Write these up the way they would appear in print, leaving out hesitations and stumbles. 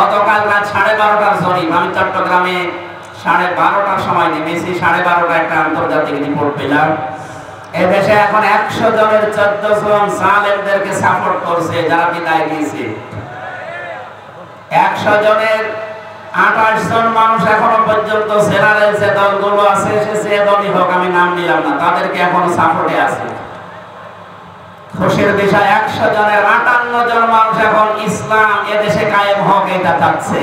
গতকাল রাত 12:30টার জরিপ আমি চট্টগ্রামে 12:30টার সময় নেমেছি। 12:30টা একটা আন্তর্জাতিক রিপোর্ট পেলাম। এদেশে এখন 100 জনের 14 জন সালেমদেরকে সাপোর্ট করছে যারা বিদায় নিয়েছে। 100 জনের 28 জন মানুষ এখনো পর্যন্ত জেনারেল যে দলগুলো আছে সে দলই হোক, আমি নাম নিলাম না, তাদেরকে এখনো সাপোর্টে আছে। খুশির বিষয় 100 জনের 58 জন মানুষ এখন ইসলাম এদেশে কায়েম হোক এটা চাচ্ছে।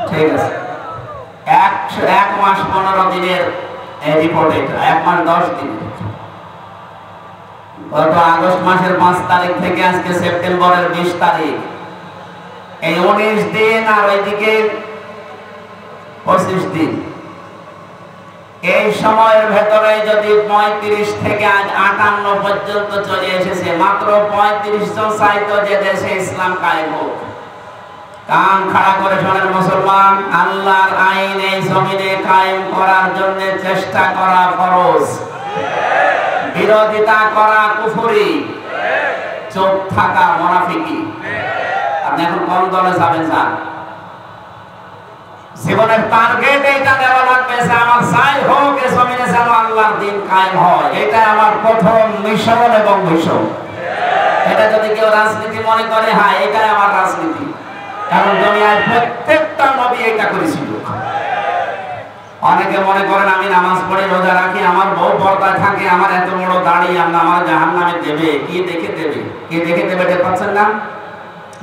ঠিক আছে, 1 মাস 15 দিনের রিপোর্ট, এটা 1 মাস 10 দিন। গত আগস্ট মাসের 5 তারিখ থেকে আজকে সেপ্টেম্বরের 20 তারিখ, এই 19 দিন আর ওইদিকে 25 দিন, এই সময়ের ভেতরে যদি 35 থেকে আজ 58 পর্যন্ত চলে এসেছে। মাত্র 35 জন চাইতো যে দেশে ইসলাম কায়েম হোক। কান খাড়া করে শোনেন মুসলমান, আল্লাহর আইন এই জমিনে কায়েম করার জন্য চেষ্টা করা ফরজ, বিরোধিতা করা কুফরি, চুপ থাকা মুনাফিকি। আপনি এখন কোন দলে যাবেন? যান, জীবনের টার্গেট এটা দেওয়া লাগবে যে আমার চাই হোক এই জমিনে যেন আল্লাহর দিন কায়েম হয়। এটা আমার প্রথম মিশন এবং মিশন। এটা যদি কেউ রাজনীতি মনে করে, হ্যাঁ এটাই আমার রাজনীতি, কারণ দুনিয়ায় প্রত্যেকটা নবী এটা করেছিল। অনেকে মনে করেন আমি নামাজ পড়ে রোজা রাখি, আমার বউ পর্দায় থাকে, আমার এত বড় দাড়ি, আল্লাহ আমার জাহান্নামে দেবে। কি দেখে দেবে? কি দেখে দেবে এটা পাচ্ছেন না?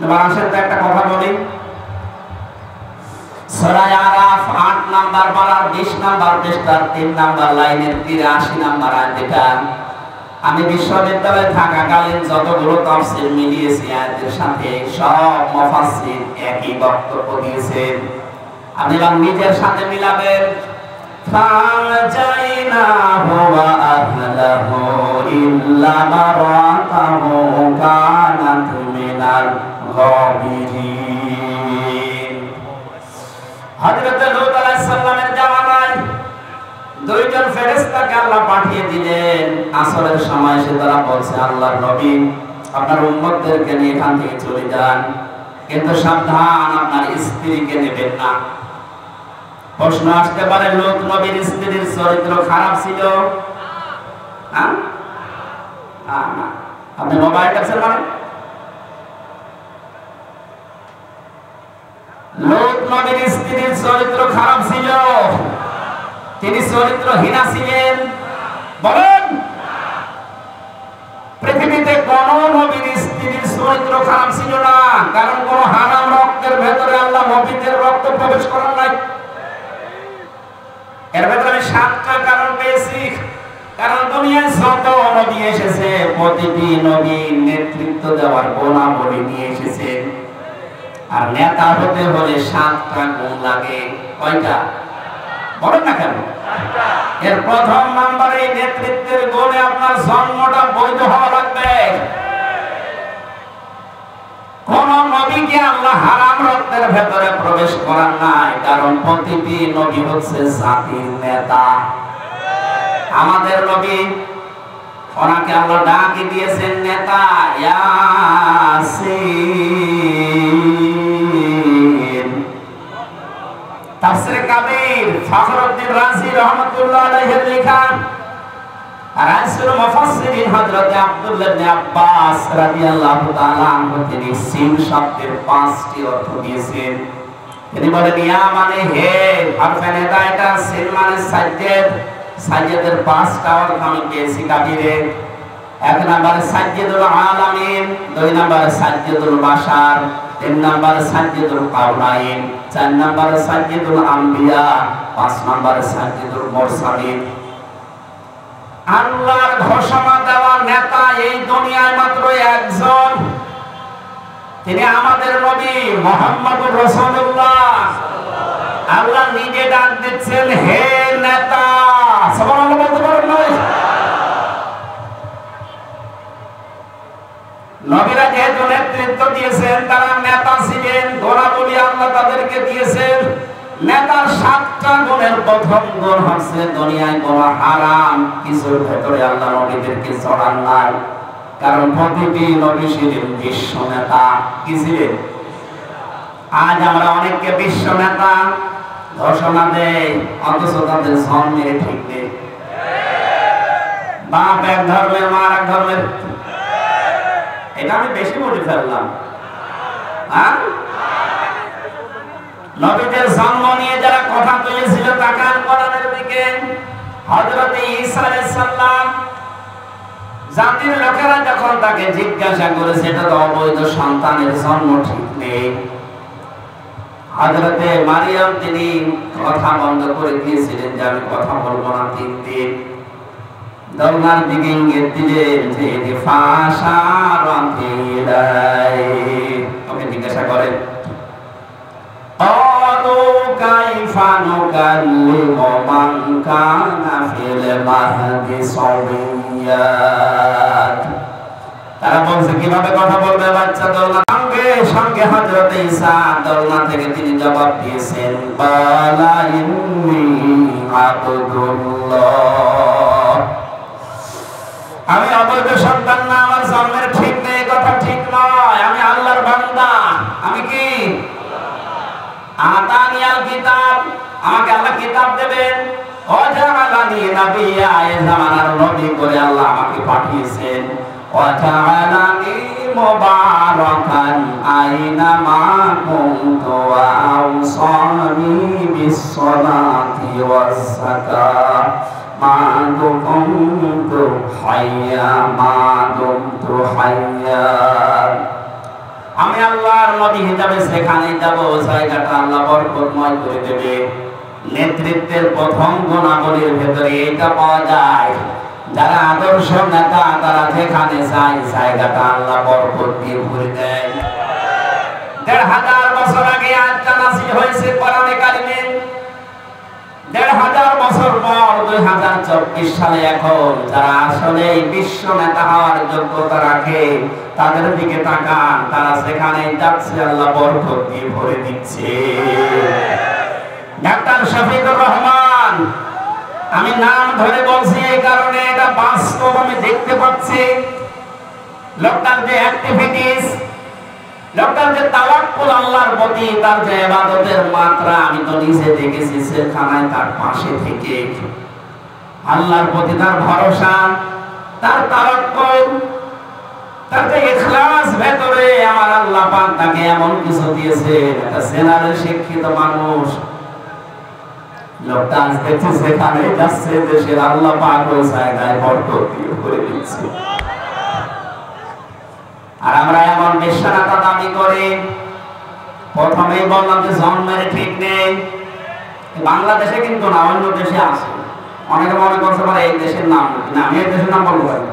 এবার আসেন তো একটা কথা বলি। সূরা আরাফ 8 নাম্বার পারার 20 নাম্বার পৃষ্ঠার 3 নাম্বার লাইনের 83 নাম্বার আয়াত। এটা আমি বিশ্ববিদ্যালয়ে থাকাকালীন যতগুলো তাফসীর মিলিয়েছি আয়াতের সাথে, সব মুফাসসির একই বক্তব্য দিয়েছেন। আপনি নিজের সাথে মিলাবেন। ফাজাইনাহু ওয়া আহলাহু ইল্লা মারাতাহু কানাত মিনাল গাবিরিন। হযরত লূত আলাইহিস সালামের জামানায় 2 জন ফেরেশতাকে আল্লাহ পাঠিয়ে দিলেন। আসরের সময় এসে তারা বলছে, আল্লাহর নবী আপনার উম্মতদেরকে নিয়ে এখান থেকে চলে যান, কিন্তু সাবধান আপনার স্ত্রীকে নেবেন না। প্রশ্ন আসতে পারে, লূত নবীর স্ত্রীর চরিত্র খারাপ ছিল? না, আপনি মোবাইল কাছে মানে লূত নবীর স্ত্রীর চরিত্র খারাপ ছিল? তিনি চরিত্রহীনা ছিলেন? বলেন। পৃথিবীতে কোন নবীর স্ত্রীর চরিত্র খারাপ ছিল না, কারণ কোন হারাম রক্তের ভেতরে আল্লাহ নবীদের রক্ত প্রবেশ করার নাই। এর ভেতরে আমি 7টা কারণ পেয়েছি। কারণ দুনিয়ায় যত নবী এসেছে প্রতিটি নবী নেতৃত্ব দেওয়ার গুণাবলী নিয়ে এসেছেন। আর নেতা হতে হলে 7টা গুণ লাগে। কয়টা? বলেন না কেন? এর প্রথম নাম্বারে নেতৃত্বের গুণে আপনার জন্মটা বৈধ হওয়া লাগবে। কোন নবীকে আল্লাহ হারাম রক্তের ভেতরে প্রবেশ করার নাই, কারণ প্রতিটি নবী হচ্ছে জাতির নেতা। আমাদের নবী, ওনাকে আল্লাহ ডাকে দিয়েছেন নেতা। ইয়াসিন। তাফসীরে কাবীর ফখরুদ্দীন রাজি রাহমাতুল্লাহ আলাইহি লেখা। রাসূল মুফাসসিরিন হযরত আব্দুল্লাহ ইবনে আব্বাস রাদিয়াল্লাহু তাআলা আনহু তিনি সিন শব্দের 5টি অর্থ দিয়েছেন। তিনি বলেন ইয়া মানে হে, হরফে নেদা, এটা সিন মানে সাজ্জাদ। সাজ্জাদের 5টা অর্থ আমি পেয়েছি কাবীরে। 1 নম্বরে সাজ্জাদুল আলামিন, 2 নম্বরে সাজ্জাদুল বাশার, 3 নম্বরে সাজ্জাদুল কাউনাইন, 4 নম্বরে সাজ্জাদুল আম্বিয়া, 5 নম্বরে সাজ্জাদুল মুরসালিন। আল্লাহর ঘোষণা দেওয়া নেতা এই দুনিয়ায় মাত্র একজন, তিনি আমাদের নবী মুহাম্মদুর রাসূলুল্লাহ। আল্লাহ নিজে ডাক দিচ্ছেন, হে নেতা। সুবহানাল্লাহ বলতে পারেন না? নবীরা যেহেতু নেতৃত্ব দিয়েছেন, তারা নেতা ছিলেন, গুণাবলী আল্লাহ তাদেরকে দিয়েছেন। নেতার 7টা গুণের প্রথম গুণ হচ্ছে দুনিয়ায় কোন হারাম কিছুর ভেতরে আল্লাহ নবীদেরকে ছড়ান নাই। কারণ প্রতিটি নবী ছিলেন বিশ্ব নেতা। কি ছিলেন? আজ আমরা অনেককে বিশ্ব নেতা ঘোষণা দেয়, অথচ তাদের জন্মের ঠিক নেই। বাপ এক ধর্মের, মা এক ধর্মের। এটা আমি বেশি বলে ফেললাম। নবীদের জন্ম নিয়ে যারা কথা বলেছিল তাকান কোরআনের দিকে। হযরত ঈসা আলাইহিস সালাম জাতির লোকেরা যখন তাকে জিজ্ঞাসা করেছে এটা তো অবৈধ সন্তানের জন্ম ঠিক নেই, হযরতে মারিয়াম তিনি কথা বন্ধ করে দিয়েছিলেন যে আমি কথা বলবো না 3 দিন। দরগার দিকে ইঙ্গিত দিলেন যে ওকে জিজ্ঞাসা করেন তারা বলছে কিভাবে কথা বলবে বাচ্চা? দোলনা সঙ্গে সঙ্গে হযরত ঈসা দোলনা থেকে তিনি জবাব দিয়েছেন বালা ইন্নী আবদুল্লাহ, আমি অবৈধ সন্তান না, আমার জন্মের ঠিক নেই, কথা ঠিক নয়, আমি আল্লাহর বান্দা। আমি কি? আতানিয়াল কিতাব, আমাকে আল্লাহ কিতাব দেবেন। ওয়াজআলানি নাবিয়্যা, এই জামানার নবী করে আল্লাহ আমাকে পাঠিয়েছেন। ওয়াজআলানি মুবারাকান আইনামা কুনতু ওয়া আওসানি বিস-সালাতি ওয়াজ-যাকাত মা দুমতু হাইয়া, মা দুমতু হাইয়া। আমি আল্লাহর নবী হিসাবে সেখানে যাব, জায়গাটা আল্লাহ বরকতময় করে দেবে। নেতৃত্বের প্রথম গুণাবলীর ভেতরে এটা পাওয়া যায়, যারা আদর্শ নেতা তারা যেখানে যায় জায়গাটা আল্লাহ বরকত দিয়ে ভরে দেয়। ১৫০০ বছর আগে আয়াতটা নাযিল হয়েছে কোরআনে কারিমে। ১৫০০ বছর পর ২০২৪ সালে এখন যারা আসলে বিশ্ব নেতা হওয়ার যোগ্যতা রাখে তাদের দিকে তাকান, তারা সেখানে যাচ্ছে আল্লাহ বরকত দিয়ে ভরে দিচ্ছে। ডাক্তার শফিকুর রহমান, আমি নাম ধরে বলছি এই কারণে এটা বাস্তব আমি দেখতে পাচ্ছি। লোকটার যে অ্যাক্টিভিটিস, লোকটার যে তাওয়াক্কুল আল্লাহর প্রতি, তার যে ইবাদতের মাত্রা, আমি তো নিজে দেখেছি সেখানায় তার পাশে থেকে আল্লাহর প্রতি তার ভরসা, তার তাওয়াক্কুল, তার যে ইখলাস ভেতরে আমার আল্লাহ পাক তাকে এমন কিছু দিয়েছে। একটা জেনারেল শিক্ষিত মানুষ, লোকটা আজ দেখছি সেখানে যাচ্ছে দেশের আল্লাহ পাক ওই জায়গায় বরকত দিয়ে ভরে দিচ্ছে। আর আমরা এমন বিশ্বনেতা দাবি করি। প্রথমেই বললাম যে জন্মের ঠিক নেই। বাংলাদেশে কিন্তু না, অন্য দেশে আছে। অনেকে মনে করতে পারে এই দেশের নাম না, আমি এই দেশের নাম বলবো পারি।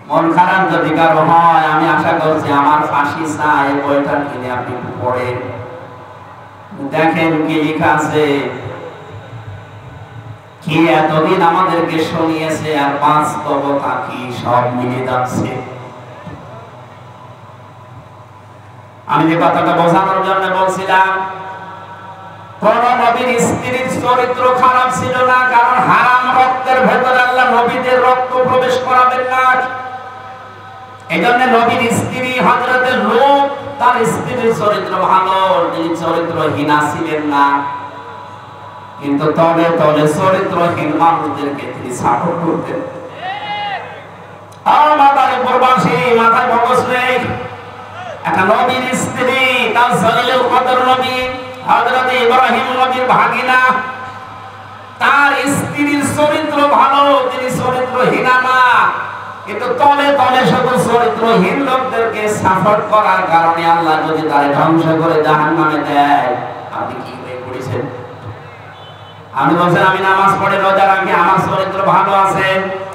মন খারাপ যদি কারো হয়, আমি আশা করছি আমার ফাঁসি চাই এই বইটা কিনে আপনি পড়েন, দেখেন কি লেখা আছে, কি এতদিন আমাদেরকে শুনিয়েছে আর বাস্তবতা কি সব মিলে যাচ্ছে। আমি যে কথাটা বোঝানোর জন্য বলছিলাম, কোন নবীর স্ত্রীর চরিত্র খারাপ ছিল না, কারণ হারাম রক্তের ভেতরে আল্লাহ নবীদের রক্ত প্রবেশ করাবেন না। এই জন্য নবীর স্ত্রী হযরতে লূত, তার স্ত্রীর চরিত্র ভালো, তিনি চরিত্রহীনা ছিলেন না, কিন্তু তলে তলে চরিত্রহীন মানুষদেরকে তিনি সাপোর্ট করতেন। আর মাথার প্রবাসী, মাথায় মগজ নেই। একটা নবীর স্ত্রী, তার জলিলুল কদর নবী হযরত ইব্রাহিম নবীর ভাগিনা, তার স্ত্রীর চরিত্র ভালো, তিনি চরিত্রহীনা না, কিন্তু তলে তলে শুধু চরিত্রহীন লোকদেরকে সাপোর্ট করার কারণে আল্লাহ যদি তারে ধ্বংস করে জাহান্নামে দেয়, আপনি কি হয়ে পড়েছেন? আমি বলছেন আমি নামাজ পড়ে রোজা রাখি, আমার চরিত্র ভালো আছে,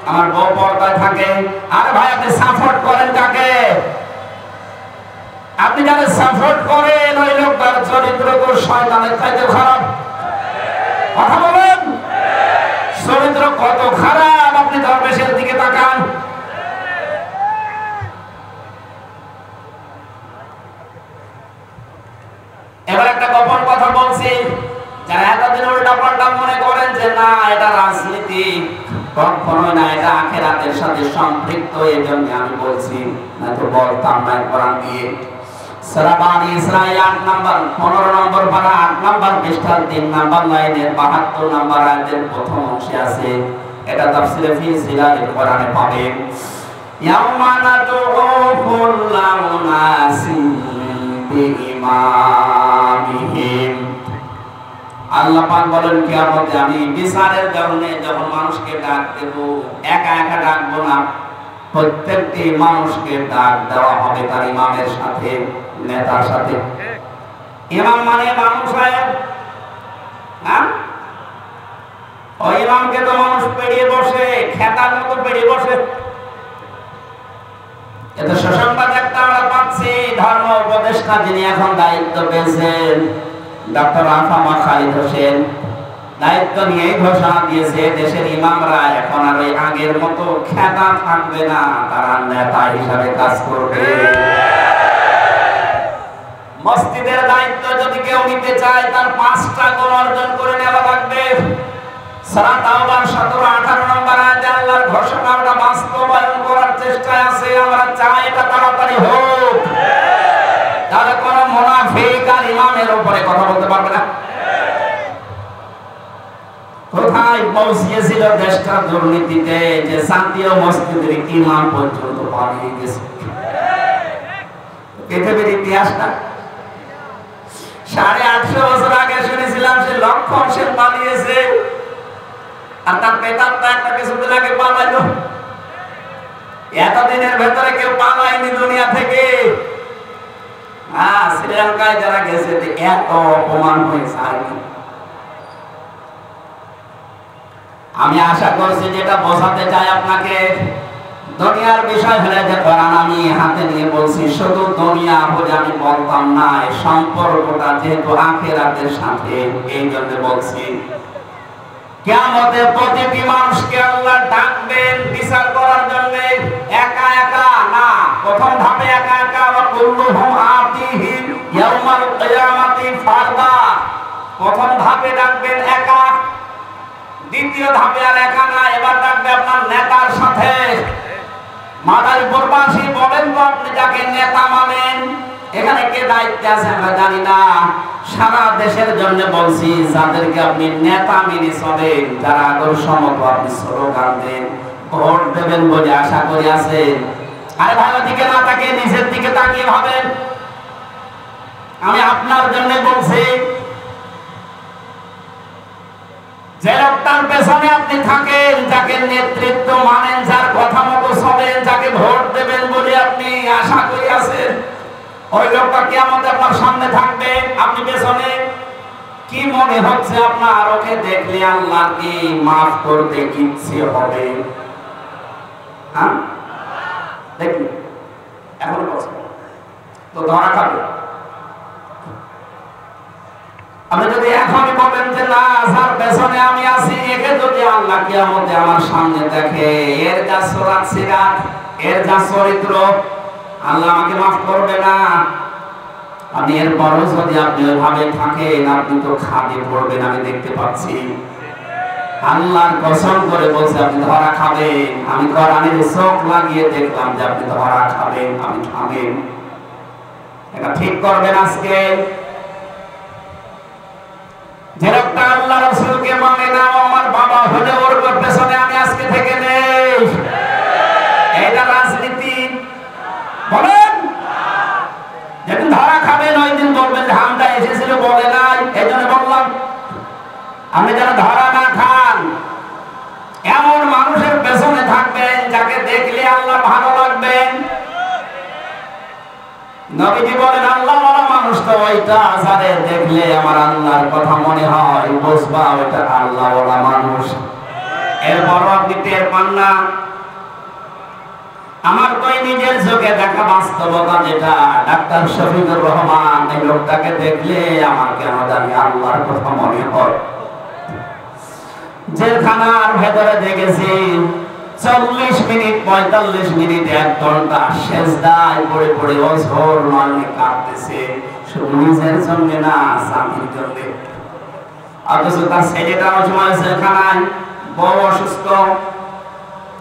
আমার বউ পর্দায় থাকে। আরে ভাই, আপনি সাপোর্ট করেন কাকে? আপনি যারা সাপোর্ট করেন ওই লোকটার চরিত্র তো শয়তানের চাইতে খারাপ। কথা বলেন, চরিত্র কত খারাপ, আপনি দরবেশের দিকে তাকান। এবার একটা গোপন কথা বলছি, যারা এতদিন উল্টা পাল্টা মনে করেন যে না এটা রাজনীতি, কখনো এটা আখিরাতের সাথে সম্পৃক্ত, এজন্য আমি বলছি, না তো বলতাম না কোরআন দিয়ে। সূরা বানী ইসরাঈল 8 নম্বর 15 নম্বর পারা 8 নম্বর পৃষ্ঠার 3 নম্বর লাইনের 72 নম্বর আয়াতের প্রথম অংশে আছে। এটা তাফসীরে ফি জিলালিল কোরআনে পাবেন। ইয়াউমা নাদউ কুল্লা উনাসিন বিইমামিহিম। আল্লাহ পাক বলেন কিয়ামতে আমি বিচারের কারণে যখন মানুষকে ডাক দেব, একা একা ডাকবো না, প্রত্যেকটি মানুষকে ডাক দেওয়া হবে তার ইমামের সাথে, নেতার সাথে। ইমাম মানে মানুষ সাহেব, হ্যাঁ, ওই ইমামকে তো মানুষ পেরিয়ে বসে, খেতার মতো পেরিয়ে বসে। এত সুসংবাদ একটা আমরা পাচ্ছি, ধর্ম উপদেষ্টা যিনি এখন দায়িত্ব পেয়েছেন ডক্টর আফামা খালিদ হোসেন, দায়িত্ব নিয়ে ঘোষণা দিয়েছে দেশের ইমামরা এখন আর ওই আগের মতো খেতা থাকবে না, তারা নেতা হিসাবে কাজ করবে। মসজিদের দায়িত্ব যদি কেউ নিতে চায় তার 5টা গুণ অর্জন করে নেওয়া লাগবে। সূরা তাওবার 17-18 নম্বর আয়াতে আল্লাহর ঘোষণা আমরা বাস্তবায়ন করার চেষ্টায় আছি। আমরা চাই এটা তাড়াতাড়ি হোক, তাহলে কোন মুনাফিক আর ইমামের উপরে কথা বলতে পারবে না। কোথায় পৌঁছিয়েছিল দেশটা দুর্নীতিতে, যে জাতীয় মসজিদের ইমাম পর্যন্ত পালিয়ে গেছে। পৃথিবীর ইতিহাসটা 850 বছর আগে শুনেছিলাম সে লক্ষণ সেন পালিয়েছে, আর তার পেতারটা একটা কিছুদিন আগে পালাইলো। এতদিনের ভেতরে কেউ পালায়নি দুনিয়া থেকে। শ্রীলঙ্কায় যারা গেছে এত অপমান হয়েছে। আমি আশা করছি যেটা বোঝাতে চাই আপনাকে, দুনিয়ার বিষয় হলে যে কোরআন আমি হাতে নিয়ে বলছি, শুধু দুনিয়া বলে আমি বলতাম না, এই সম্পর্কটা যেহেতু আখিরাতের সাথে, এই জন্য বলছি। কিয়ামতে প্রতিটি মানুষকে আল্লাহ ডাকবেন বিচার করার জন্য, একা একা না। প্রথম ধাপে একা একা, ওয়া কুল্লুহুম আতিহি ইয়াউমাল কিয়ামাতি ফারদা। প্রথম ধাপে ডাকবেন একা, দ্বিতীয় ধাপে আর একা না, এবার ডাকবে আপনার নেতার সাথে। মাদারীপুরবাসী বলেন তো আপনি যাকে নেতা মানেন, এখানে কে দায়িত্বে আছে আমরা জানি না। সারা দেশের জন্য বলছি, যাদেরকে আপনি নেতা মেনে চলেন, যারা আদর্শ মতো আপনি স্লোগান দেন, ভোট দেবেন বলে আশা করি আছেন। আরে ভালো দিকে না তাকিয়ে নিজের দিকে তাকিয়ে ভাবেন। আমি আপনার জন্য বলছি, যে লোকটার পেছনে আপনি থাকেন, যাকে নেতৃত্ব মানেন, যার কথা মতো চলেন, যাকে ভোট দেবেন বলে আপনি আশা করি আছেন, ওই লোকটা কিয়ামতে আপনার সামনে থাকবে, আপনি পেছনে। কি মনে হচ্ছে আপনার, ওকে দেখলে আল্লাহ কি মাফ করতে ইচ্ছে হবে? হ্যাঁ, দেখি এখন তো ধরা খাবে। আপনি যদি এখন বলেন যে না, যার পেছনে আমি আছি, একে যদি আল্লাহ কিয়ামতে আমার সামনে দেখে, এর যা সুরাত সিরাত, এর যা চরিত্র, আল্লাহ আমাকে মাফ করবে না। আপনি এরপরও যদি আপনি ওইভাবে থাকেন, আপনি তো খাদে পড়বেন, আমি দেখতে পাচ্ছি। আল্লাহর কসম করে বলছে আপনি ধরা খাবেন। আমি কোরআনের চোখ লাগিয়ে দেখলাম যে আপনি ধরা খাবেন, আমি খাবেন। এটা ঠিক করবেন আজকে। যে লোকটা আল্লাহ রাসূলকে মানে না, আমার বাবা হলে ওর পেছনে আমি আজকে থেকে নেই, এটা রাজনীতি বলেন। যেদিন ধরা খাবেন ওই দিন বলবেন যে হামদা এসেছিল বলে নাই, এই জন্য বললাম। আপনি যেন ধরা না খান, এমন মানুষের পেছনে থাকবেন যাকে দেখলে আল্লাহ ভালো লাগবেন। নবীজি বলেন আল্লাহওয়ালা মানুষ তো ওইটা, যারে দেখলে আমার আল্লাহর কথা মনে হয়, বুঝবা ওইটা আল্লাহওয়ালা মানুষ। এরপরও আপনি টের পান না। আমার তো নিজের চোখে দেখা বাস্তবতা, যেটা ডাক্তার শফিকুর রহমান, এই লোকটাকে দেখলে আমার কেন জানি আল্লাহর কথা মনে হয়। জেলখানার ভেতরে দেখেছি 40 মিনিট 45 মিনিট 1 ঘন্টা সেজদায় পড়ে পড়ে অঝোর নয়নে কাঁদতেছে, শুধু নিজের জন্য না, স্বামীর জন্য। অথচ তার ছেলেটাও সময় জেলখানায়, বউ অসুস্থ,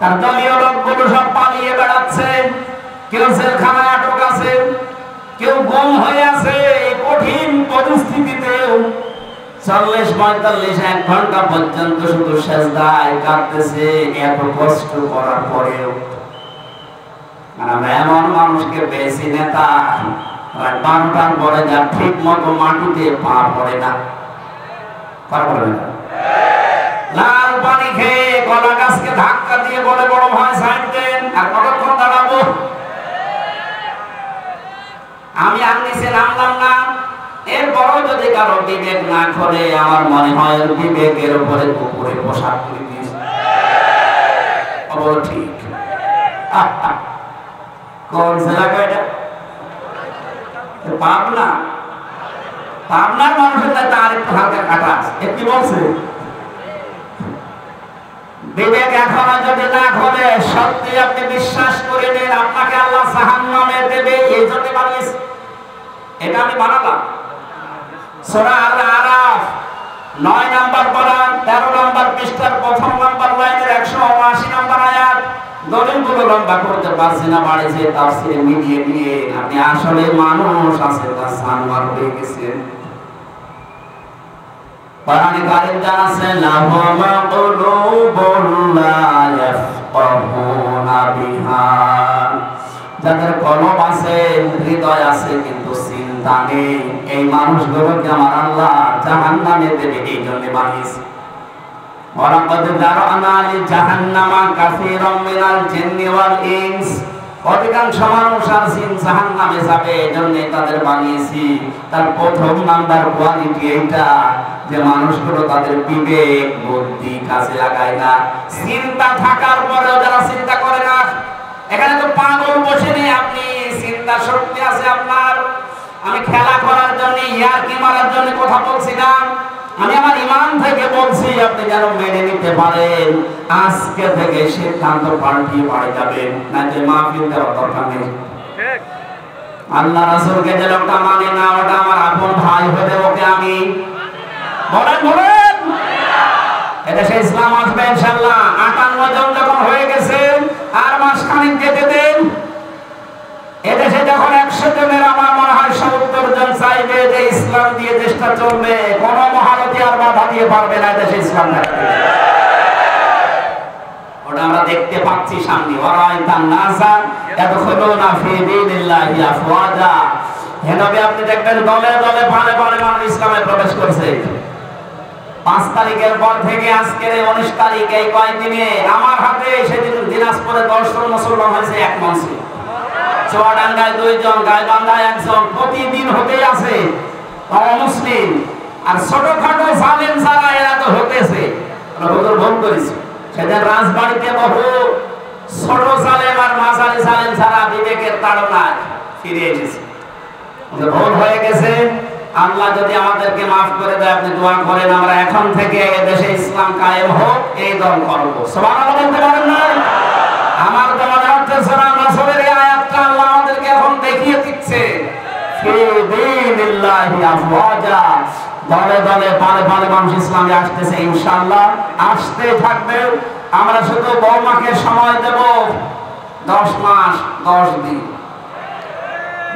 তার দলীয় লোকগুলো সব পালিয়ে বেড়াচ্ছে, কেউ জেলখানায় আটক আছে, কেউ গুম হয়ে আছে। এই কঠিন পরিস্থিতিতে 40-45 ঘন্টা পর্যন্ত শুধু সেজদায় কাঁদতেছে, এত কষ্ট করার পরেও। আমরা এমন মানুষকে পেয়েছি নেতা, 12টার পরে যা ঠিক মতো মাটিতে পা পড়ে না, লাল পানি খেয়ে কলা গাছকে ধাক্কা দিয়ে বলে বড় ভাই সাইড দেন, আর কতক্ষণ দাঁড়াবো? আমি আর নিচে নামলাম না। এরপরও যদি কারো বিবেক না খোলে, আমার মনে হয় বিবেকের উপরে কুকুরে পোশাক করে দিয়েছে। ঠিক কোন জেলাটা এটা? পাবনা। পাবনার মানুষের তার একটু হালকা কাটা আছে। কি বলছে? বিবেক এখনো যদি না খোলে, সত্যি আপনি বিশ্বাস করে নেন আপনাকে আল্লাহ জাহান্নামে দেবে, এই জন্য বানিয়েছে। এটা আমি বানালাম। সূরা আল-আরাফ 9 নম্বর পারা 13 নম্বর পৃষ্ঠার প্রথম নম্বর লাইনের 179 নম্বর আয়াত। দলিলগুলো লম্বা করতে পারছি না, বাড়িতে তাফসীরে মিলিয়ে দিয়ে আপনি আসলে মানুষ আছে তা জানোয়ার হয়ে গেছেন। কোরআনে কারীম জানাচ্ছে লাহুম কুলুবুন লা ইয়াফকাহুনা বিহা, যাদের কলব আছে, হৃদয় আছে, কিন্তু চিন্তা নেই, এই মানুষগুলোকে আমার আল্লাহ জাহান্নামে দেবে, এই জন্য বানিয়েছে। ওয়ালাকাদ যারানা লিজাহান্নামা কাসীরাম মিনাল জিন্নি ওয়াল ইনস, অধিকাংশ মানুষ আর জিন জাহান্নামে যাবে, এই জন্য তাদের বানিয়েছি। তার প্রথম নাম্বার কোয়ালিটি এইটা যে মানুষগুলো তাদের বিবেক বুদ্ধি কাজে লাগায় না। চিন্তা থাকার পরেও যারা চিন্তা করে না, এখানে তো পাগল বসে নেই, আপনি চিন্তা শক্তি আছে আপনার। আমি খেলা করার জন্য, ইয়ারকি মারার জন্য কথা বলছি না, আমি আমার ঈমান থেকে বলছি, আপনি যেন মেনে নিতে পারেন। আজকে থেকে সিদ্ধান্ত পাল্টিয়ে বাড়ি যাবেন, না যে মাহফিল দেওয়ার দরকার নেই। আল্লাহ রাসূলকে যে লোকটা মানে না, ওটা আমার আপন ভাই হলে ওকে আমি বলেন এটা সে ইসলাম আসবে ইনশাআল্লাহ। 58 জন যখন হয়ে গেছে, আর মাস খানিক যেতে দেন, এদেশে যখন 100 জনের আমার মনে হয় 70 জন চাইবে যে ইসলাম দিয়ে দেশটা চলবে, কোন মহারথী আর বাধা দিয়ে পারবে না দেশে ইসলাম রাখতে। ওটা আমরা দেখতে পাচ্ছি সামনে। ওয়ারাইতান নাসা ইয়াদখুলুনা ফি দীনিল্লাহি আফওয়াজা, হে নবী আপনি দেখবেন দলে দলে পালে পালে মানুষ ইসলামে প্রবেশ করছে। 5 তারিখের পর থেকে আজকের 19 তারিখ, এই কয়েকদিনে আমার হাতে সেদিন দিনাজপুরে 10 জন মুসলমান হয়েছে এক মঞ্চে। চুয়াডাঙ্গায় 2 জন, গাইবান্ধায় 1 জন, প্রতিদিন হতেই আছে অমুসলিম। আর ছোটখাটো জালেম যারা, এরা তো হতেছে, হুজুর ভুল করেছে। সেদিন রাজবাড়িতে বহু ছোট জালেম আর মাঝারি জালেম যারা বিবেকের তাড়নায় ফিরে এসেছে। ভুল হয়ে গেছে, আল্লাহ যদি আমাদেরকে মাফ করে দেয়, আপনি দোয়া করেন আমরা এখন থেকে দেশে ইসলাম কায়েম হোক, এই দল করব। সুবহানাল্লাহ বলতে পারেন না? আমার তো মনে হচ্ছে সূরা নাসরের এই আয়াতটা আল্লাহ আমাদেরকে এখন দেখিয়ে দিচ্ছে, ফি দীনিল্লাহি আফওয়াজা, দলে দলে পালে পালে মানুষ ইসলামে আসতেছে, ইনশাআল্লাহ আসতে থাকবে। আমরা শুধু বৌমাকে সময় দেব 10 মাস 10 দিন।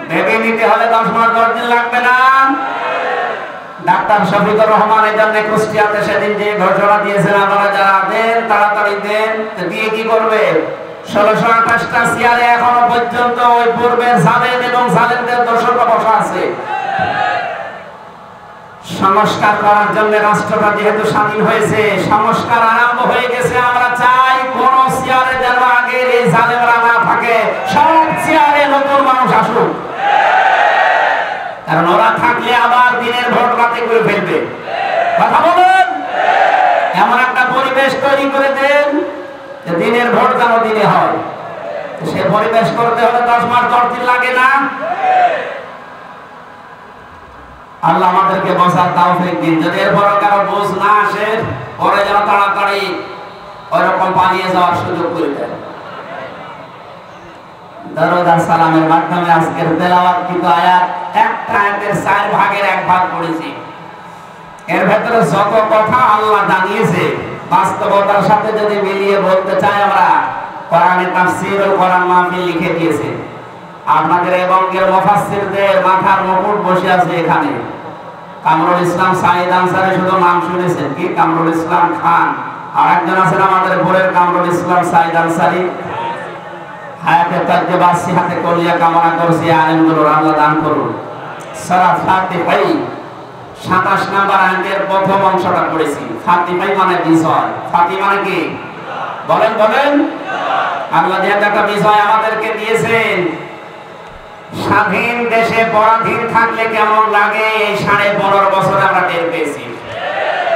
বেবি নিতে হলে 10 মাস 10 দিন লাগবে না? ডাক্তার শফিকুর রহমান এই জন্য কুষ্টিয়াতে সেদিন যে ঘোষণা দিয়েছেন, আপনারা যারা দেন তাড়াতাড়ি দেন। দিয়ে কি করবে? 1628টা চেয়ারে এখনো পর্যন্ত ওই পূর্বের জালেম এবং জালেমদের দোসররা বসা আছে। সংস্কার করার জন্য রাষ্ট্রটা যেহেতু স্বাধীন হয়েছে, সংস্কার আরম্ভ হয়ে গেছে। আমরা চাই কোন চেয়ারে যেন আগের এই জালেমরা না থাকে, সব চেয়ারে নতুন মানুষ আসুক। কারণ ওরা থাকলে আবার দিনের ভোট রাতে করে ফেলবে। কথা বলেন, এমন একটা পরিবেশ তৈরি করে দেন যে দিনের ভোট যেন দিনে হয়। সে পরিবেশ করতে হলে 10 মাস 10 দিন লাগে না? আল্লাহ আমাদেরকে বোঝার তৌফিক দিন। যদি এরপর কারো বোঝ না আসে, পরে যেন তাড়াতাড়ি ওইরকম পালিয়ে যাওয়ার সুযোগ করে দেয়। দরুদ আর সালামের মাধ্যমে আজকের তেলাওয়াতকৃত আয়াত, একটা আয়াতের 4 ভাগের 1 ভাগ পড়েছি। এর ভেতরে যত কথা আল্লাহ জানিয়েছে বাস্তবতার সাথে যদি মিলিয়ে বলতে চাই আমরা, কোরআনে তাফসীর ও কোরআন মাহফিল লিখে দিয়েছে। আপনাদের এই বঙ্গের মুফাসসিরদের মাথার মুকুট বসে আছে এখানে। কামরুল ইসলাম সাইদ আনসারী শুধু নাম শুনেছেন, কি কামরুল ইসলাম খান, আর একজন আছেন আমাদের ভোরের কামরুল ইসলাম সাইদ আনসারী। হায়াতে তাজ্জুবা সিহাতে কলিয়া কামনা করছি, আলেমগুলোর আল্লাহ দান করুন। সূরা ফাতিহা 27 নম্বর আয়াতের প্রথম অংশটা পড়েছি। ফাতিহা মানে বিজয়। ফাতিহা মানে কি? বলেন বলেন। আল্লাহ যে একটা বিজয় আমাদেরকে দিয়েছেন। স্বাধীন দেশে পরাধীন থাকলে কেমন লাগে এই 15.5 বছরে আমরা টের পেয়েছি।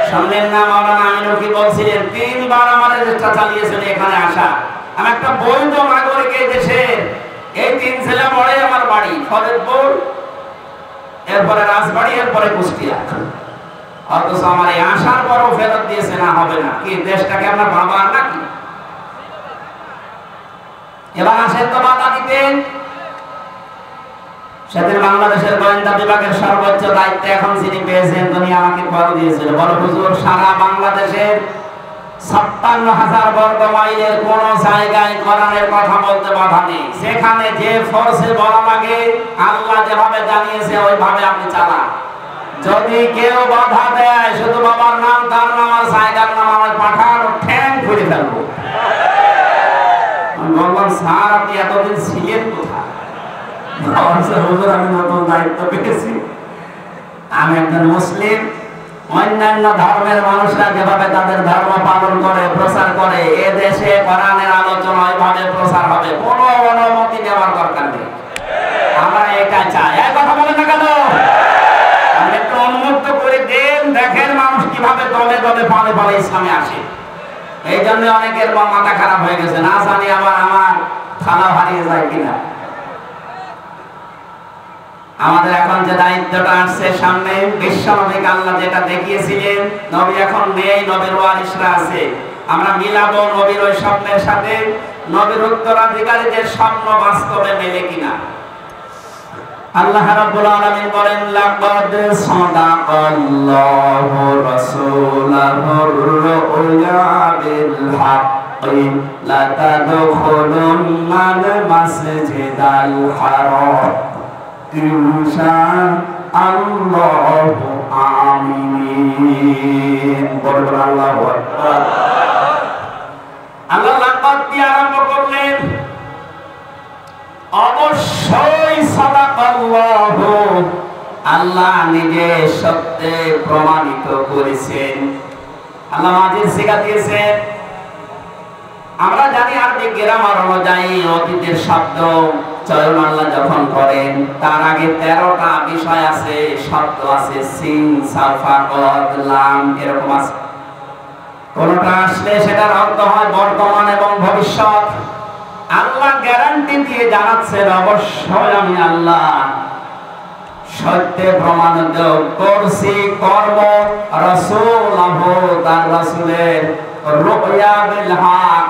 শুনলেন না মাওলানা আমিনও কি বলছিলেন? 3 বার আমাদের চেষ্টা চালিয়েছেন এখানে আসা। আমি একটা বৈধ নাগরিক এই দেশের। এই 3 জেলা পড়ে আমার বাড়ি, ফরিদপুর, এরপরে রাজবাড়ী, এরপরে কুষ্টিয়া। অথচ আমার এই আসার পরও ফেরত দিয়েছে না, হবে না। কি দেশটাকে আপনার বাবার নাকি? এবার আসেন তো বাধা দিতেন। সেদিন বাংলাদেশের গোয়েন্দা বিভাগের সর্বোচ্চ দায়িত্ব এখন যিনি পেয়েছেন তিনি আমাকে খবর দিয়েছিল, বলো হুজুর সারা বাংলাদেশের 56,000 বর্গ মাইলের কোন জায়গায় কোরআনের কথা বলতে বাধা নেই। সেখানে যে ফোর্সে বলা লাগে আল্লাহ যেভাবে জানিয়েছে ওইভাবে আপনি চালান। যদি কেউ বাধা দেয় শুধু বাবার নাম, তার নাম আর জায়গার নাম আমার পাঠান, ঠ্যাং খুলে ফেলবো। আমি বললাম স্যার আপনি এতদিন ছিলেন কোথায়? হুজুর আমি নতুন দায়িত্ব পেয়েছি। আমি একজন মুসলিম, অন্যান্য ধর্মের মানুষরা যেভাবে তাদের ধর্ম পালন করে প্রচার করে এ দেশে কোরআনের আলোচনা ওইভাবে প্রচার হবে, কোনো অনুমতি নেওয়ার দরকার নেই। আমরা এটা চাই। এই কথা বলেন না কেন? আমি একটু উন্মুক্ত করে দেন, দেখেন মানুষ কিভাবে দলে দলে পালে পালে ইসলামে আসে। এই জন্য অনেকের মাথা খারাপ হয়ে গেছে, না জানি আবার আমার থালা হারিয়ে যায় কিনা। আমাদের এখন যে দায়িত্বটা আসছে সামনে, বিশ্ব নবীকে আল্লাহ যেটা দেখিয়েছিলেন, নবী এখন নেই, নবীর ওয়ারিসরা আছে। আমরা মিলাবো নবীর ওই স্বপ্নের সাথে নবীর উত্তরাধিকারীদের স্বপ্ন বাস্তবে মেলে কিনা। আল্লাহ রাব্বুল আলামিন বলেন, লাকাদ সাদাকাল্লাহু রাসূলাহুর রুয়া বিল হাক্কি লাতাদখুলুন্নাল মাসজিদাল হারাম ইনশাআল্লাহু আমিন। বলুন আল্লাহু আকবার। আল্লাহ লাকাদ দিয়ে আরম্ভ করলেন, অবশ্যই সাদাকাল্লাহু, আল্লাহ নিজে সত্যে প্রমাণিত করেছেন। আল্লাহ মাজিদ শিক্ষা দিয়েছেন। আমরা জানি আরবি গ্রামার অনুযায়ী অতীতের শব্দ চয়ন আল্লাহ যখন করেন তার আগে 13টা বিষয় আছে, শব্দ আছে, সিন, সাফা, কদ, লাম, এরকম আছে। কোনটা আসলে সেটার অর্থ হয় বর্তমান এবং ভবিষ্যৎ। আল্লাহ গ্যারান্টি দিয়ে জানাচ্ছেন, অবশ্যই আমি আল্লাহ সত্যে প্রমাণিত করছি, কর্ম রাসূলুহু, তার রাসূলের রুয়া বিল হক,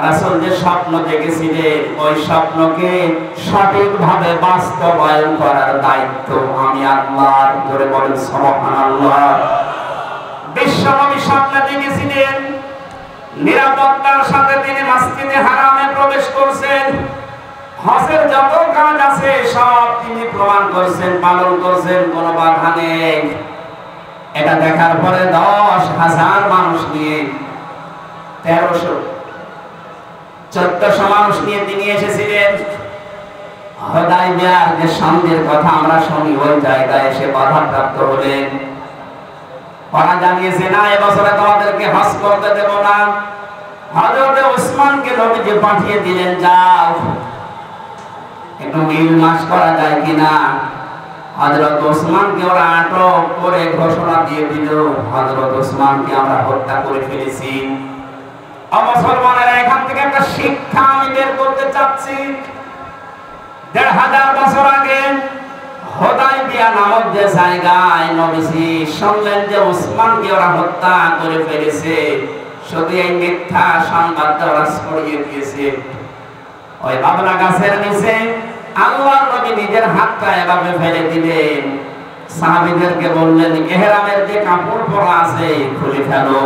রাসূল যে স্বপ্ন দেখেছিলেন ওই স্বপ্নকে সঠিকভাবে বাস্তবায়ন করার দায়িত্ব আমি আল্লাহর। ধরে বলেন সুবহানাল্লাহ। বিশ্বনবী স্বপ্ন দেখেছিলেন নিরাপত্তার সাথে তিনি মসজিদে হারামে প্রবেশ করছেন। হজের যত কাজ আছে সব তিনি প্রমাণ করছেন, পালন করছেন, কোনো বাধা নেই। এটা দেখার পরে 10,000 মানুষ নিয়ে 1400 মানুষ নিয়ে তিনি এসেছিলেন। হুদায়বিয়ার যে সন্ধির কথা আমরা শুনি ওই জায়গায় এসে বাধাপ্রাপ্ত হলেন। ওরা জানিয়েছে, না এবছরে তোমাদেরকে হজ করতে দেব না। হযরত ওসমানকে নবীজি পাঠিয়ে দিলেন, যাও একটু মিল মাস করা যায় কিনা। হযরত ওসমানকে ওরা আটক করে ঘোষণা দিয়ে দিল, হযরত ওসমানকে আমরা হত্যা করে ফেলেছি। মুসলমানেরা এখান থেকে একটা শিক্ষা আমি বের করতে চাচ্ছি। 1500 বছর আগে হুদায়বিয়া নামক যে জায়গায় নবীজি শুনলেন যে ওসমানকে ওরা হত্যা করে ফেলেছে, শুধু এই মিথ্যা সংবাদটা ওরা ছড়িয়ে দিয়েছে। ওই বাবলা গাছের নিচে আল্লাহর নবী নিজের হাতটা এভাবে ফেলে দিলেন, সাহাবীদেরকে বললেন, ইহরামের যে কাপড় পরা আছে খুলে ফেলো।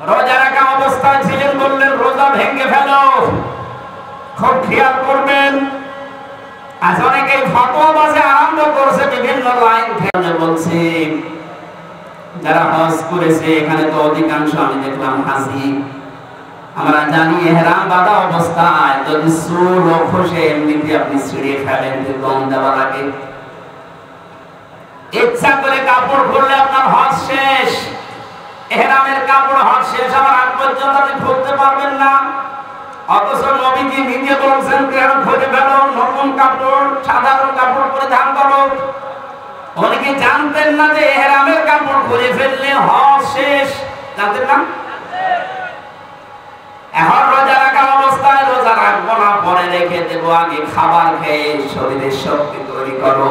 রোজা রাখা অবস্থায় ছিলেন, বললেন রোজা ভেঙে ফেলো। খুব খেয়াল করবেন, আজ অনেকেই ফতোয়াবাজি আরম্ভ করেছে বিভিন্ন লাইন থেকে। বলছি যারা হজ করেছে এখানে তো অধিকাংশ আমি দেখলাম হাজি। আমরা জানি ইহরাম বাঁধা অবস্থায় যদি চুল ও খোসে এমনিতে আপনি ছিঁড়ে ফেলেন, দম দেওয়া লাগে। ইচ্ছা করে কাপড় খুললে আপনার হজ শেষ। ইহরামের কাপড় হজ শেষ হওয়ার আগ পর্যন্ত আপনি খুলতে পারবেন না। অথচ নবীজি নিজে বলছেন ইহরাম খুলে ফেলো, নতুন কাপড় সাধারণ কাপড় পরিধান করো। উনি কি জানতেন না যে ইহরামের কাপড় খুলে ফেললে হজ শেষ? জানতেন না? এখন রোজা রাখা অবস্থায় রোজা রাখবো না, পরে রেখে দেবো, আগে খাবার খেয়ে শরীরের শক্তি তৈরি করো।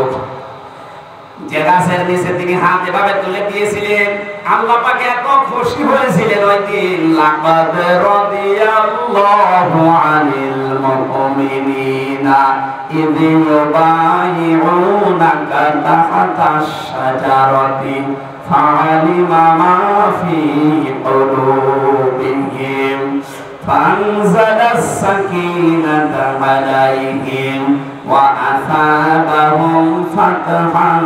যে গাছের নিচে তিনি হাত এভাবে তুলে দিয়েছিলেন, আল্লাহ পাক এত খুশি হয়েছিলেন ওই দিন। লাকাদ রাদিয়াল্লাহু আনিল মুমিনিনা ইয ইউবাইউনাকা তাহতাশ শাজারাতি ফাআলিমা মা ফি কুলুবিহিম ফানজালাস সাকিনাতা আলাইহিম ওয়া আসাবাহুম ফাতহান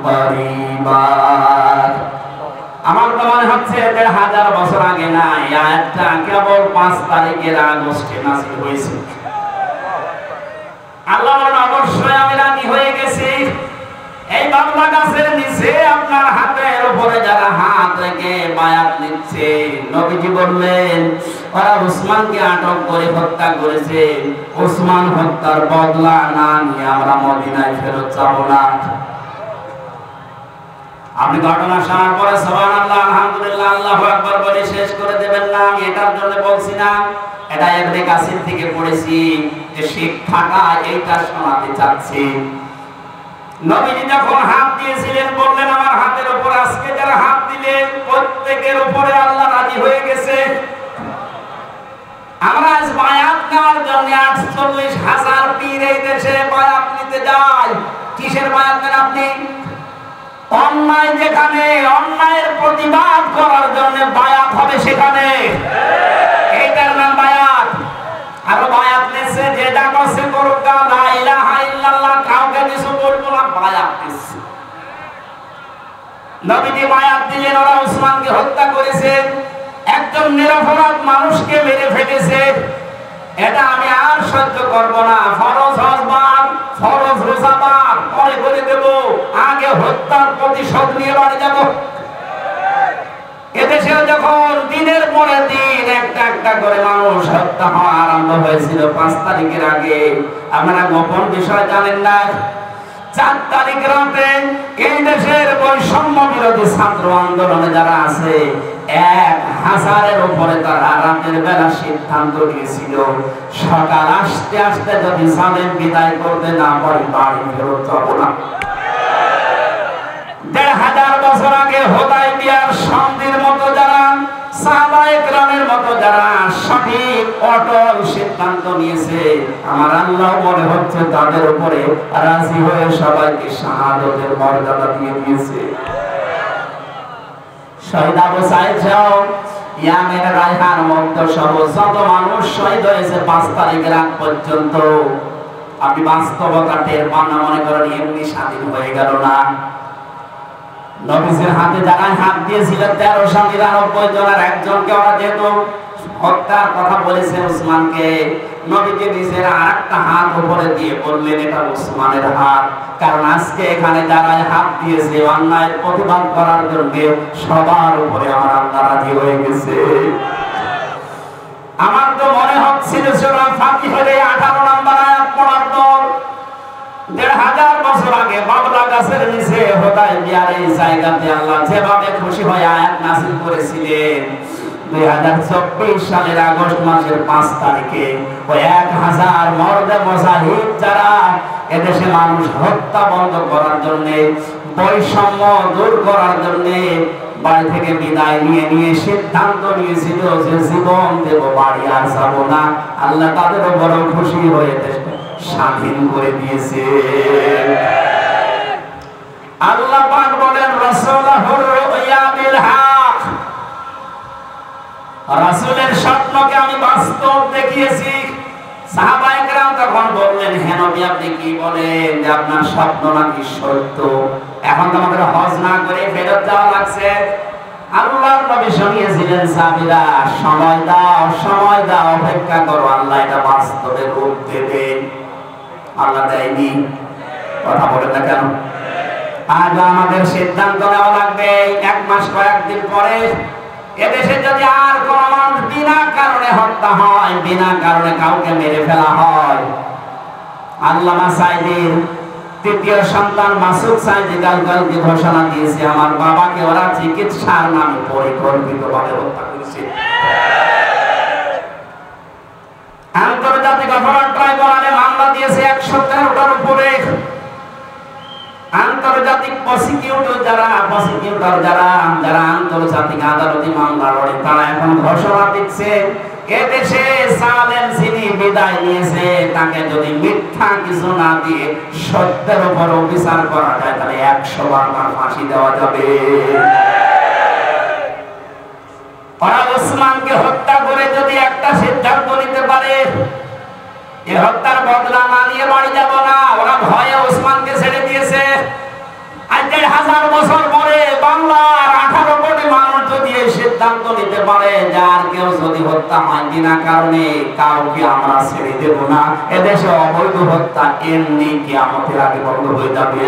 করিবা। আমার তো মনে হচ্ছে ১,৫০০ বছর আগে না, এই আয়াতটা কেবল ৫ তারিখের আগস্টে নাযিল হয়েছে। আল্লাহ বলেন অবশ্যই আমি রাজি হয়ে গেছি। এই বাবলা গাছের নিচে আপনার হাতের উপরে যারা হাত রেখে বায়াত নিচ্ছে, নবীজি বললেন ওরা উসমানকে আটক করে হত্যা করেছে। উসমান হত্যার বদলা না নিয়ে আমরা মদিনায় ফেরত যাব না। আপনি ঘটনা শোনার পরে সুবহানাল্লাহ আলহামদুলিল্লাহ আল্লাহু আকবার বলে শেষ করে দেবেন না, আমি এটার জন্য বলছি না। এটা ইবনে কাসির থেকে পড়েছি, যে শিক্ষাটা এইটা শোনাতে চাচ্ছি। নবীজি যখন হাত দিয়েছিলেন বললেন আমার হাতের উপর আজকে যারা হাত দিলেন প্রত্যেকের উপরে আল্লাহ রাজি হয়ে গেছে। আমরা আজ বায়াত নেওয়ার জন্য ৪৮,০০০ পীর এই দেশে বায়াত নিতে যায়। কিসের বায়াত নেন আপনি? অন্যায় যেখানে, অন্যায়ের প্রতিবাদ করার জন্য বায়াত হবে সেখানে, এইটার নাম বায়াত। আরো বায়াত নিচ্ছে যেটা করছে করুক, লা ইলাহা ইল্লাল্লাহ, কাউকে কিছু বলবো না, বায়াত নিচ্ছে। নবীজি বায়াত দিলেন, ওরা উসমানকে হত্যা করেছে, একজন নিরপরাধ মানুষকে মেরে ফেলেছে। এটা আমি আর সহ্য করব না। ফরজ হজ বাদ, ফরজ রোজা বাদ, পরে করে দেব, আগে হত্যার প্রতিশোধ নিয়ে বাড়ি যাব। এদেশেও যখন দিনের পরে দিন একটা একটা করে মানুষ হত্যা হওয়া আরম্ভ হয়েছিল ৫ তারিখের আগে, আপনারা গোপন বিষয় জানেন না। ৪ তারিখ রাতে এই দেশের বৈষম্য বিরোধী ছাত্র আন্দোলনে যারা আছে ১,০০০-এর উপরে তারা রাতের বেলা সিদ্ধান্ত নিয়েছিল সকাল আসতে আসতে যদি সালেম বিদায় করতে না পারি বাড়ি ফেরত যাব না। ১,৫০০ বছর আগে হুদায়বিয়ার সন্ধির মতো যারা সাহাবায়ে কেরামের মতো যারা সঠিক অটল সিদ্ধান্ত নিয়েছে, আমার আল্লাহ মনে হচ্ছে তাদের উপরে রাজি হয়ে সবাইকে শাহাদাতের মর্যাদা দিয়ে দিয়েছে। শহীদ আবু সাঈদ সহ ইয়ামের রায়হান মুক্ত সহ যত মানুষ শহীদ হয়েছে ৫ তারিখের আগ পর্যন্ত, আপনি বাস্তবতা টের পান না, মনে করেন এমনি স্বাধীন হয়ে গেল না। নবীজির হাতে যারা হাত দিয়েছিল ১৩৯৯ জনের একজনকে ওরা যেহেতু হত্যার কথা বলেছে উসমানকে, নবীজি নিজের আরেকটা হাত উপরে দিয়ে বললেন এটা উসমানের হাত। কারণ আজকে এখানে যারা হাত দিয়েছে অন্যায়ের প্রতিবাদ করার জন্য সবার উপরে আমার আল্লাহ রাজি হয়ে গেছে। আমার তো মনে হচ্ছিল সূরা ফাতিহার ১৮ নম্বর আয়াত পড়ার পর ১,৫০০ বছর আগে বাবলা গাছের নিচে হুদায়বিয়ার এই জায়গাতে আল্লাহ যেভাবে খুশি হয়ে আয়াত নাযিল করেছিলেন, ২০২৪ সালের আগস্ট মাসের ৫ তারিখে ওই ১,০০০ মর্দে মুজাহিদ যারা এদেশে মানুষ হত্যা বন্ধ করার জন্য, বৈষম্য দূর করার জন্য বাড়ি থেকে বিদায় নিয়ে সিদ্ধান্ত নিয়েছিল যে জীবন দেব, বাড়ি আর যাব না, আল্লাহ তাদের বড় খুশি হয়ে দেশটা স্বাধীন করে দিয়েছে। আল্লাহ পাক বলেন রাসূলুহুর রুয়া বিল হক, রাসূলের স্বপ্নকে আমি বাস্তব দেখিয়েছি। সাহাবায়ে কেরাম তখন বললেন, হে নবী আপনি কি বলেন যে আপনার স্বপ্ন নাকি সত্য? এখন তো আমাদের হজ না করে ফেরত যাওয়া লাগছে। আল্লাহর নবী শুনিয়েছিলেন, সাহাবীরা সময় দাও, অপেক্ষা করো, আল্লাহ এটা বাস্তবে রূপ দেবে। আল্লাহ দেয়নি, কথা বলেন না কেন? আজ আমাদের সিদ্ধান্ত নেওয়া লাগবে, এক মাস কয়েকদিন পরে এদেশে যদি আর কোন মানুষ বিনা কারণে হত্যা হয়, বিনা কারণে কাউকে মেরে ফেলা হয়, আল্লামা সাইদির তৃতীয় সন্তান মাসুদ সাইদি কালকে ঘোষণা দিয়েছে, আমার বাবাকে ওরা চিকিৎসার নামে পরিকল্পিতভাবে হত্যা করেছে। আন্তর্জাতিক অপরাধ ট্রাইব্যুনালে মামলা দিয়েছে 113টার উপরে। আন্তর্জাতিক প্রসিকিউটর যারা আন্তর্জাতিক আদালতে মামলা লড়ে, তারা এখন ঘোষণা দিচ্ছে এদেশে সালেম যিনি বিদায় নিয়েছে তাকে যদি মিথ্যা কিছু না দিয়ে সত্যের উপর বিচার করা যায়, তাহলে 100 বার তার ফাঁসি দেওয়া যাবে। ওরা ওসমানকে হত্যা করে যদি একটা সিদ্ধান্ত নিতে পারে, এই হত্যার বদলা না নিয়ে বাড়ি যাব না, ওরা ভয়ে ওসমানকে ছেড়ে দিয়েছে। আজ 1000 বছর পরে বাংলার 18 কোটি মানুষ যদি এই সিদ্ধান্ত নিতে পারে যার কেউ যদি হত্যা হয় বিনা কারণে, কাউকে আমরা ছেড়ে দেব না, এদেশে অবৈধ হত্যা এমনি কিয়ামতের আগে বন্ধ হয়ে যাবে।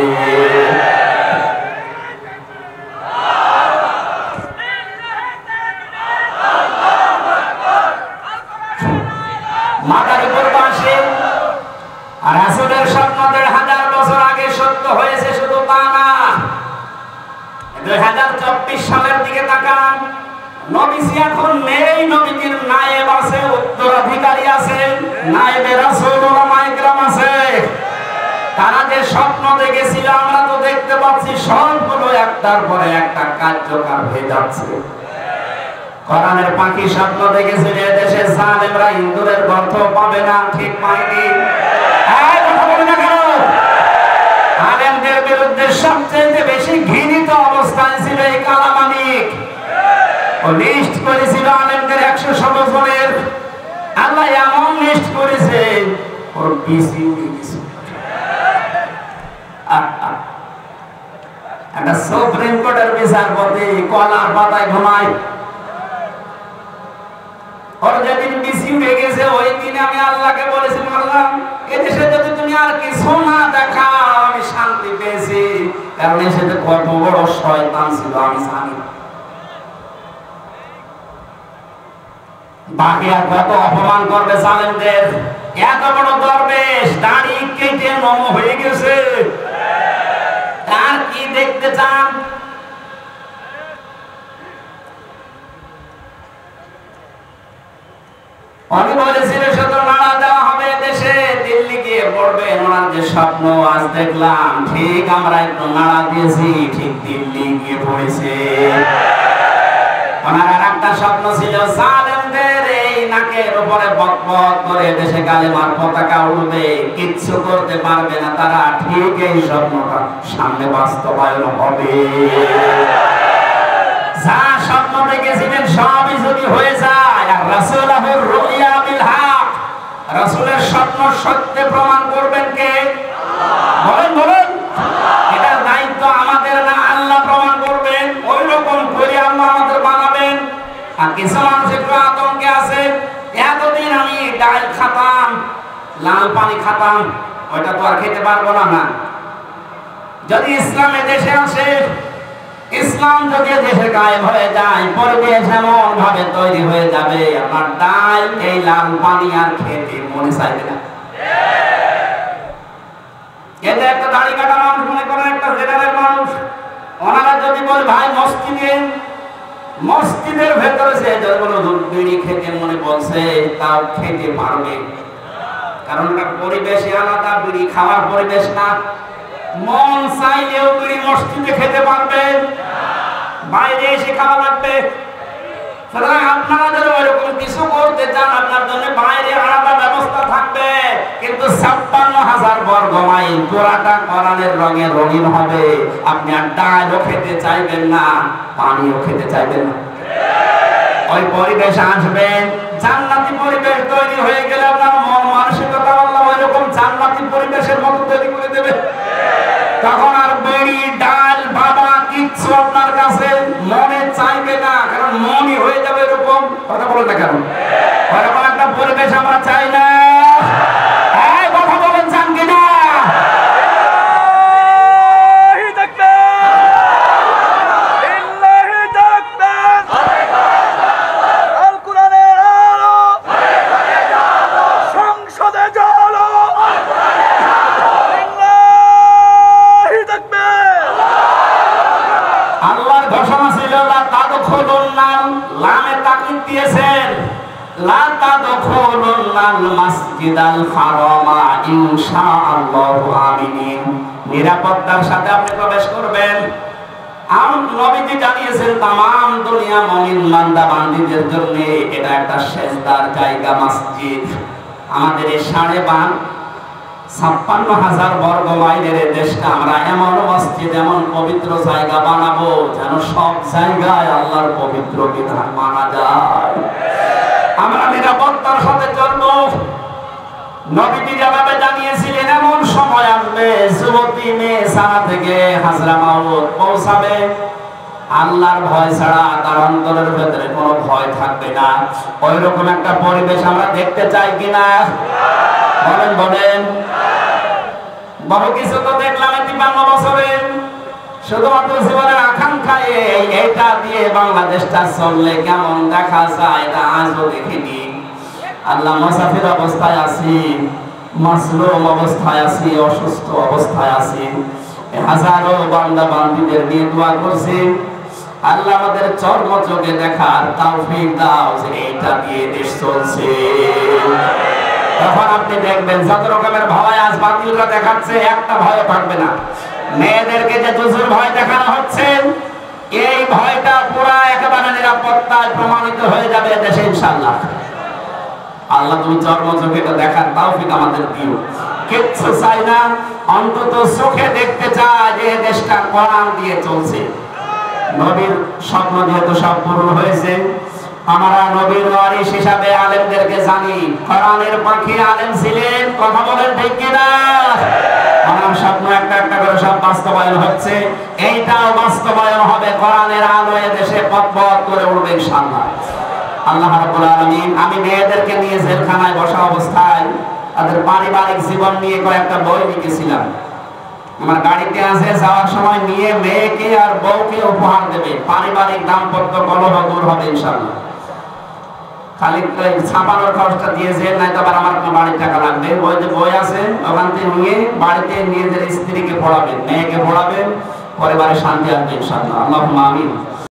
মাদারী পূর্বাসে আর রাসূলের স্বপ্ন 1000 বছর আগে সত্য হয়েছে, শুধু তা না, 2024 সালের দিকে তাকান। নবীজি এখন নেই, নবীজির নায়েব আছে, উত্তরাধিকারী আছে, নায়েবে রাসূল উলামায়ে কেরাম আছে। তারা যে স্বপ্ন দেখেছিল আমরা তো দেখতে পাচ্ছি সবগুলো একটার পরে একটা কার্যকর হয়ে যাচ্ছে। কোরআনের পাখি স্বপ্ন দেখেছে যে দেশে জালেমরা ইন্দুরের গর্ত পাবে না, ঠিক পায়নি। এই কথা বলে না কেন? আলেমদের বিরুদ্ধে সবচেয়ে বেশি ঘৃণিত অবস্থায় ছিল এই কালামানিক। ও লিস্ট করেছিল আলেমদের 116 জনের, আল্লাহ এমন লিস্ট করেছে ওর বিসি উঠে গেছে। একটা সুপ্রিম কোর্টের বিচারপতি কলার পাতায় ঘুমায়, ওর যেদিন বিসি উঠে গেছে ওই দিন আমি আল্লাহকে বলেছি, আল্লাহ এদেশে যদি তুমি আর কিছু না দেখাও আমি শান্তি পেয়েছি, কারণ এসে কত বড় শয়তান ছিল আমি জানি। বাকি আর কত অপমান করবে জালেমদের। এত বড় দরবেশ দাড়ি কেটে নম হয়ে গেছে, তার কি দেখতে চান? আমি বলেছিলাম শুধু নাড়া দেওয়া হবে দেশে, দিল্লি গিয়ে পড়বেন ওনার যে স্বপ্ন আজ দেখলাম, ঠিক আমরা একটু নাড়া দিয়েছি, ঠিক দিল্লি গিয়ে পড়েছে। ওনার আর একটা স্বপ্ন ছিল জালেমদের এই নাকের উপরে বকবক করে দেশে কালেমার পতাকা উড়বে, কিচ্ছু করতে পারবে না তারা, ঠিক এই স্বপ্নটা সামনে বাস্তবায়ন হবে। যা স্বপ্ন দেখেছিলেন সবই যদি হয়ে যায়, আর রাসূলুর রুইয়া বিল হক, রাসূলের স্বপ্ন সত্য প্রমাণ করবেন কে? বলেন বলেন। এটার দায়িত্ব আমাদের না, আল্লাহ প্রমাণ করবেন। ওই রকম করে আল্লাহ আমাদের বানাবেন। আর কিছু মানুষ একটু আতঙ্কে আছে, এতদিন আমি ডাল খাতাম, লাল পানি খাতাম, ওইটা তো আর খেতে পারবো না। যদি ইসলামে দেশে আসে, ইসলাম যদি দেশে কায়েম হয়ে যায়, পরিবেশ এমন ভাবে তৈরি হয়ে যাবে আমার ডাল এই লাল পানি আর খেতে মনে চাইবে না। এতে একটা দাড়ি কাটা মানুষ মনে করেন একটা জেনারেল মানুষ, ওনারা যদি বলে ভাই মসজিদের ভেতরে সে কোনো বিড়ি খেতে মনে বলছে তাও খেতে পারবে, কারণ এটা পরিবেশে আলাদা, বিড়ি খাওয়ার পরিবেশ না। মন চাইলেও বিড়ি মসজিদে খেতে পারবে, বাইরে এসে খাওয়া লাগবে। সুতরাং আপনারা যদি ওইরকম কিছু করতে চান আপনার জন্য বাইরে আলাদা ব্যবস্থা থাকবে, কিন্তু 56,000 বর্গ মাইল পুরাটা কোরআনের রঙে রঙিন হবে। আপনি আর ডালও খেতে চাইবেন না, পানিও খেতে চাইবেন না। ওই পরিবেশ আসবে, জান্নাতি পরিবেশ তৈরি হয়ে গেলে আপনার মন মানসিকতা আল্লাহ ওইরকম জান্নাতি পরিবেশের মতো তৈরি করে দেবে। তখন আর বেড়ি ডাল বাবা কিচ্ছু আপনার কাছে মনে চাইবে না, কারণ মনই হয়ে যাবে এরকম। কথা বলেন না কেন? ওরকম একটা পরিবেশ আমরা চাই না। এই কথা বলেন, চান কিনা? আল্লাহর ঘোষণা ছিল লা তাদখুলুন্নাল, লামে তাকিদ দিয়েছেন, লা তাদখুলুন্নাল মাসজিদাল হারামা ইনশাআল্লাহু আমিনিন, নিরাপত্তার সাথে আপনি প্রবেশ করবেন। নবীজি জানিয়েছেন তামাম দুনিয়া মুমিন বান্দা বান্দীদের জন্য এটা একটা সেজদার জায়গা, মসজিদ। আমাদের এই 56,000 বর্গ মাইলের দেশটা আমরা এমন মসজিদ, এমন পবিত্র জায়গা বানাবো যেন সব জায়গায় আল্লাহর পবিত্র বিধান মানা যায়। আমরা নিরাপত্তার সাথে চলবো। নবীজি যেভাবে জানিয়েছিলেন এমন সময় আসবে যুবতী মেয়ে সারা থেকে হাজরা মাউত পৌঁছাবে, আল্লাহর ভয় ছাড়া তার অন্তরের ভেতরে কোনো ভয় থাকবে না। ওই রকম একটা পরিবেশ আমরা দেখতে চাই কিনা? বলেন বলেন। বহু কিছু তো দেখলাম 53 বছরে, শুধুমাত্র জীবনের আকাঙ্ক্ষা এইটা দিয়ে বাংলাদেশটা চললে কেমন দেখা যায় এটা আজও দেখিনি। আল্লাহ, মুসাফির অবস্থায় আছি, মাসলুম অবস্থায় আছি, অসুস্থ অবস্থায় আছি, হাজারো বান্দা বান্দীদের নিয়ে দোয়া করছি। আল্লাহ আমাদের চর্ম চোখে দেখার তৌফিক দাও যে এইটা দিয়ে দেশ চলছে। তখন আপনি দেখবেন যত রকমের ভয় আজ বাতিলরা দেখাচ্ছে, একটা ভয় থাকবে না। মেয়েদেরকে যে জুজুর ভয় দেখানো হচ্ছে, এই ভয়টা পুরা একেবারে নিরাপত্তায় প্রমাণিত হয়ে যাবে দেশে ইনশাআল্লাহ। আল্লাহ তুমি চর্ম চোখে দেখার তৌফিক আমাদের দিও। কিচ্ছু চাই না, অন্তত চোখে দেখতে চাই যে দেশটা কোরআন দিয়ে চলছে। নবীর স্বপ্ন যেহেতু সব পূরণ হয়েছে, আমরা নবীর ওয়ারিস হিসাবে আলেমদেরকে জানি কোরআনের পাখি আলেম ছিলেন। কথা বলেন ঠিক কিনা? আমার স্বপ্ন একটা একটা করে সব বাস্তবায়ন হচ্ছে, এইটাও বাস্তবায়ন হবে। কোরআনের আলোয় দেশে পথ পথ করে উঠবে ইনশাআল্লাহ। আল্লাহ রাব্বুল আলামিন, আমি মেয়েদেরকে নিয়ে জেলখানায় বসা অবস্থায় তাদের পারিবারিক জীবন নিয়ে কয়েকটা বই লিখেছিলাম। আমার গাড়িতে আছে, যাওয়ার সময় নিয়ে মেয়েকে আর বউকে উপহার দেবে। পারিবারিক দাম্পত্য কলহ দূর হবে ইনশাআল্লাহ। খালি ছাপানোর খরচটা দিয়েছে, নাই তো আবার আমার বাড়ির টাকা লাগবে। ওই যে বই আছে ওখান থেকে নিয়ে বাড়িতে নিজের স্ত্রীকে পড়াবেন, মেয়েকে পড়াবেন, পরিবারে শান্তি আসবে ইনশাআল্লাহ। আল্লাহুম্মা আমিন।